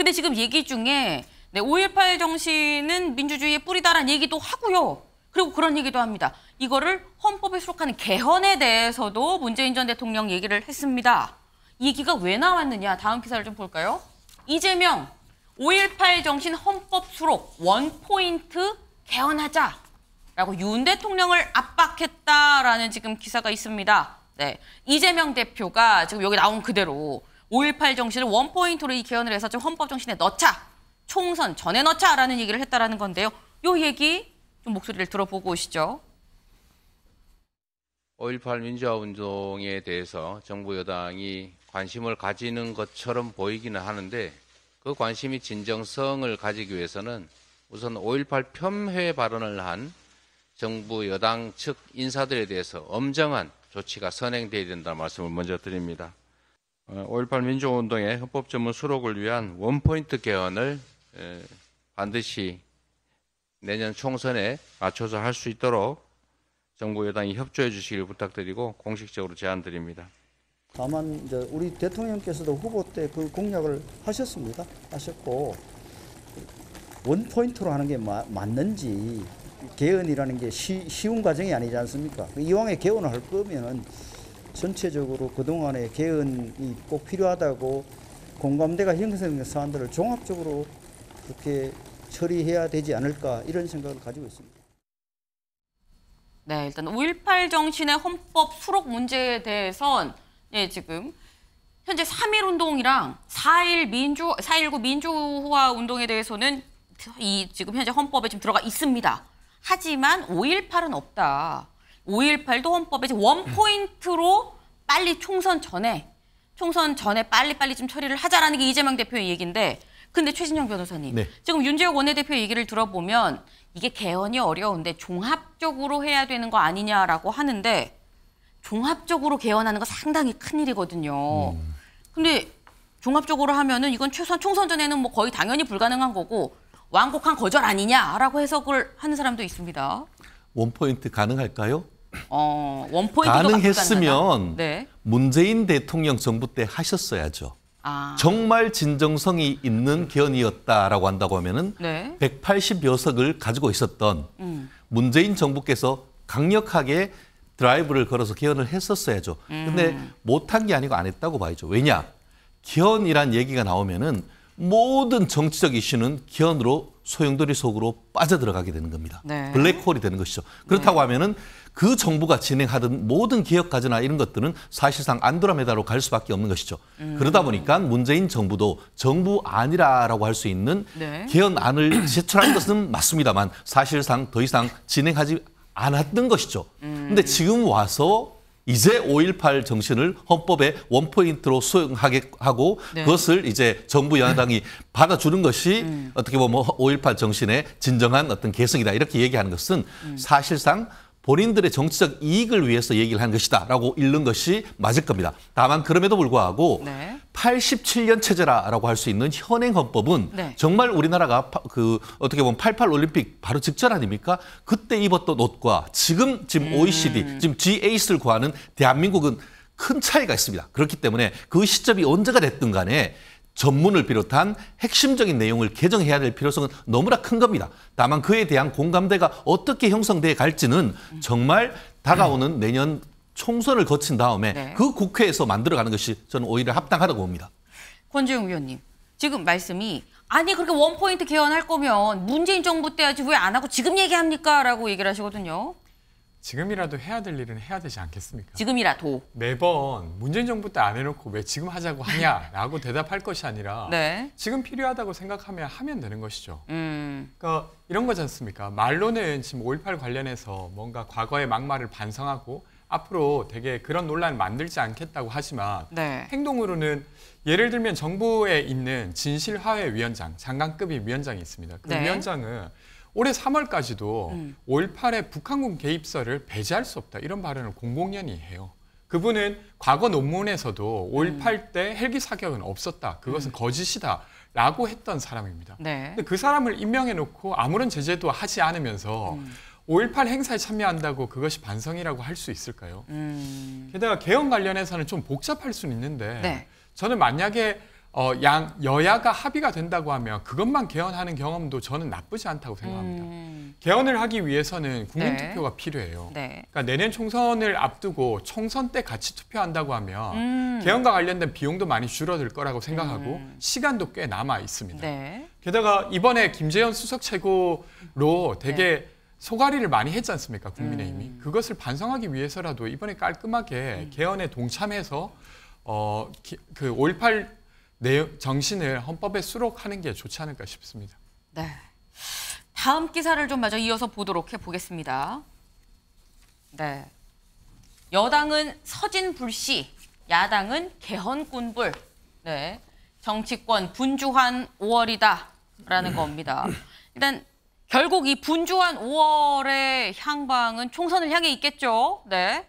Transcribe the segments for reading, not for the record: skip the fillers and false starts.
근데 지금 얘기 중에 5.18 정신은 민주주의의 뿌리다라는 얘기도 하고요. 그리고 그런 얘기도 합니다. 이거를 헌법에 수록하는 개헌에 대해서도 문재인 전 대통령 얘기를 했습니다. 이 얘기가 왜 나왔느냐. 다음 기사를 좀 볼까요? 이재명 5.18 정신 헌법 수록 원포인트 개헌하자라고 윤 대통령을 압박했다라는 지금 기사가 있습니다. 네, 이재명 대표가 지금 여기 나온 그대로 5.18 정신을 원포인트로 이 개헌을 해서 좀 헌법 정신에 넣자. 총선 전에 넣자라는 얘기를 했다라는 건데요. 요 얘기 좀 목소리를 들어보고 오시죠. 5.18 민주화 운동에 대해서 정부 여당이 관심을 가지는 것처럼 보이기는 하는데 그 관심이 진정성을 가지기 위해서는 우선 5.18 폄훼 발언을 한 정부 여당 측 인사들에 대해서 엄정한 조치가 선행돼야 된다는 말씀을 먼저 드립니다. 5.18 민주화 운동의 헌법 전문 수록을 위한 원포인트 개헌을 반드시 내년 총선에 맞춰서 할 수 있도록 정부 여당이 협조해 주시길 부탁드리고 공식적으로 제안드립니다. 다만 이제 우리 대통령께서도 후보 때 그 공약을 하셨습니다. 하셨고 원포인트로 하는 게 맞는지 개헌이라는 게 쉬운 과정이 아니지 않습니까? 이왕에 개헌을 할 거면 전체적으로 그동안의 개헌이 꼭 필요하다고 공감대가 형성된 사안들을 종합적으로 그렇게 처리해야 되지 않을까 이런 생각을 가지고 있습니다. 네, 일단 5.18 정신의 헌법 수록 문제에 대해선 지금 현재 3.1 운동이랑 4.19 민주화 운동에 대해서는 지금 현재 헌법에 지금 들어가 있습니다. 하지만 5.18은 없다. 5.18도 헌법에 지금 원포인트로 빨리 총선 전에 빨리 좀 처리를 하자라는 게 이재명 대표의 얘기인데 근데 최진영 변호사님, 네. 지금 윤재욱 원내대표 얘기를 들어보면 이게 개헌이 어려운데 종합적으로 해야 되는 거 아니냐라고 하는데 종합적으로 개헌하는 거 상당히 큰일이거든요. 근데 종합적으로 하면은 이건 최소한 총선 전에는 뭐 거의 당연히 불가능한 거고 완곡한 거절 아니냐라고 해석을 하는 사람도 있습니다. 원포인트 가능할까요? 원포인트도 가능했으면 네. 문재인 대통령 정부 때 하셨어야죠. 정말 진정성이 있는 개헌이었다라고 한다고 하면은 네. 180여 석을 가지고 있었던 문재인 정부께서 강력하게 드라이브를 걸어서 개헌을 했었어야죠. 근데 못한 게 아니고 안 했다고 봐야죠. 왜냐? 개헌이란 얘기가 나오면은 모든 정치적 이슈는 개헌으로 소용돌이 속으로 빠져들어가게 되는 겁니다. 네. 블랙홀이 되는 것이죠. 그렇다고 하면은 그 정부가 진행하던 모든 개혁 과제나 이런 것들은 사실상 안드로메다로 갈 수밖에 없는 것이죠. 그러다 보니까 문재인 정부도 정부 안이라고 할 수 있는 네. 개헌안을 제출한 것은 맞습니다만 사실상 더 이상 진행하지 않았던 것이죠. 근데 지금 와서 이제 5.18 정신을 헌법에 원포인트로 수용하게 하고 네. 그것을 이제 정부 여당이 받아주는 것이 어떻게 보면 5.18 정신의 진정한 어떤 개성이다 이렇게 얘기하는 것은 사실상 본인들의 정치적 이익을 위해서 얘기를 한 것이다라고 읽는 것이 맞을 겁니다. 다만 그럼에도 불구하고 네. 87년 체제라고 할 수 있는 현행 헌법은 네. 정말 우리나라가 어떻게 보면 88 올림픽 바로 직전 아닙니까? 그때 입었던 옷과 지금 OECD, 지금 G8을 구하는 대한민국은 큰 차이가 있습니다. 그렇기 때문에 그 시점이 언제가 됐든 간에 전문을 비롯한 핵심적인 내용을 개정해야 될 필요성은 너무나 큰 겁니다. 다만 그에 대한 공감대가 어떻게 형성돼 갈지는 정말 다가오는 내년 총선을 거친 다음에 네. 그 국회에서 만들어가는 것이 저는 오히려 합당하다고 봅니다. 권재웅 위원님, 지금 말씀이 아니 그렇게 원포인트 개헌할 거면 문재인 정부 때 하지 왜 안 하고 지금 얘기합니까? 라고 얘기를 하시거든요. 지금이라도 해야 될 일은 해야 되지 않겠습니까? 지금이라도. 매번 문재인 정부 때 안 해놓고 왜 지금 하자고 하냐라고 대답할 것이 아니라 네. 지금 필요하다고 생각하면 하면 되는 것이죠. 그러니까 이런 거지 않습니까? 말로는 지금 5.18 관련해서 뭔가 과거의 막말을 반성하고 앞으로 되게 그런 논란을 만들지 않겠다고 하지만 네. 행동으로는 예를 들면 정부에 있는 진실화해위원장, 장관급의 위원장이 있습니다. 그 네. 위원장은 올해 3월까지도 5.18의 북한군 개입설을 배제할 수 없다. 이런 발언을 공공연히 해요. 그분은 과거 논문에서도 5.18 때 헬기 사격은 없었다. 그것은 거짓이다. 라고 했던 사람입니다. 네. 근데 그 사람을 임명해놓고 아무런 제재도 하지 않으면서 5.18 행사에 참여한다고 그것이 반성이라고 할 수 있을까요? 게다가 개헌 관련해서는 좀 복잡할 수는 있는데 네. 저는 만약에 여야가 합의가 된다고 하면 그것만 개헌하는 경험도 저는 나쁘지 않다고 생각합니다. 개헌을 하기 위해서는 국민투표가 필요해요. 그러니까 내년 총선을 앞두고 총선 때 같이 투표한다고 하면 개헌과 관련된 비용도 많이 줄어들 거라고 생각하고 시간도 꽤 남아 있습니다. 게다가 이번에 김재현 수석 최고로 되게 소가리를 많이 했지 않습니까, 국민의힘이. 그것을 반성하기 위해서라도 이번에 깔끔하게 개헌에 동참해서 그 5.18 정신을 헌법에 수록하는 게 좋지 않을까 싶습니다. 네. 다음 기사를 좀 마저 이어서 보도록 해보겠습니다. 네. 여당은 서진불씨, 야당은 개헌꾼불. 네. 정치권 분주한 5월이다라는 겁니다. 일단 결국 이 분주한 5월의 향방은 총선을 향해 있겠죠. 네.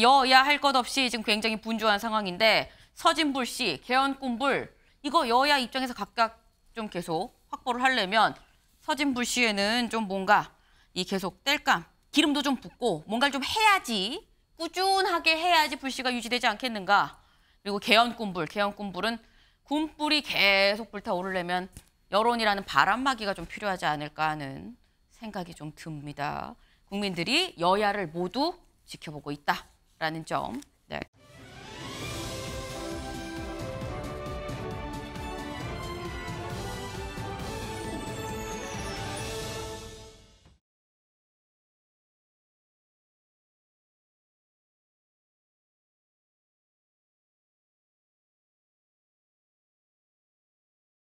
여야 할 것 없이 지금 굉장히 분주한 상황인데 서진불씨, 개헌꾼불 이거 여야 입장에서 각각 좀 계속 확보를 하려면 서진불씨에는 좀 뭔가 이 계속 땔감, 기름도 좀 붓고 뭔가를 좀 해야지 꾸준하게 해야지 불씨가 유지되지 않겠는가. 그리고 개헌꾼불은 군불이 계속 불타오르려면 여론이라는 바람막이가 좀 필요하지 않을까 하는 생각이 좀 듭니다. 국민들이 여야를 모두 지켜보고 있다라는 점. 네.